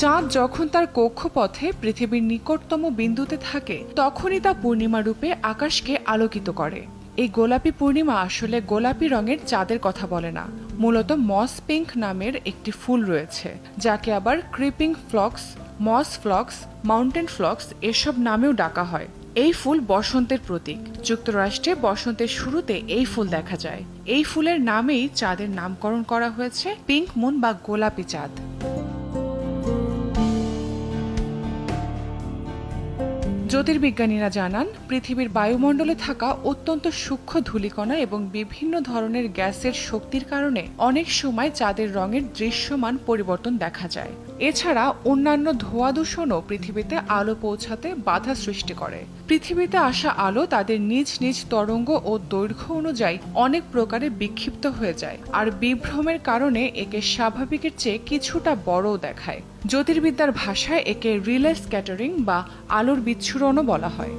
চাঁদ যখন তার কক্ষপথে পৃথিবীর নিকটতম বিন্দুতে থাকে তখনই তা পূর্ণিমা রূপে আকাশকে আলোকিত করে। এই গোলাপি পূর্ণিমা আসলে গোলাপি রঙের চাঁদের কথা বলে না, মূলত মস পিঙ্ক নামের একটি ফুল রয়েছে, যাকে আবার ক্রিপিং ফ্লক্স, মস ফ্লক্স, মাউন্টেন ফ্লক্স এসব নামেও ডাকা হয়। এই ফুল বসন্তের প্রতীক। যুক্তরাষ্ট্রে বসন্তের শুরুতে এই ফুল দেখা যায়। এই ফুলের নামেই চাঁদের নামকরণ করা হয়েছে পিঙ্ক মুন বা গোলাপি চাঁদ। জ্যোতির্বিজ্ঞানীরা জানান, পৃথিবীর বায়ুমণ্ডলে থাকা অত্যন্ত সূক্ষ্ম ধূলিকণা এবং বিভিন্ন ধরনের গ্যাসের শক্তির কারণে অনেক সময় চাঁদের রঙের দৃশ্যমান পরিবর্তন দেখা যায়। এছাড়া অন্যান্য ধোঁয়া দূষণও পৃথিবীতে আলো পৌঁছাতে বাধা সৃষ্টি করে। পৃথিবীতে আসা আলো তাদের নিজ নিজ তরঙ্গ ও দৈর্ঘ্য অনুযায়ী অনেক প্রকারে বিক্ষিপ্ত হয়ে যায়, আর বিভ্রমের কারণে একে স্বাভাবিকের চেয়ে কিছুটা বড়ও দেখায়। জ্যোতির্বিদ্যার ভাষায় একে রিলে স্ক্যাটারিং বা আলোর বিচ্ছুরণও বলা হয়।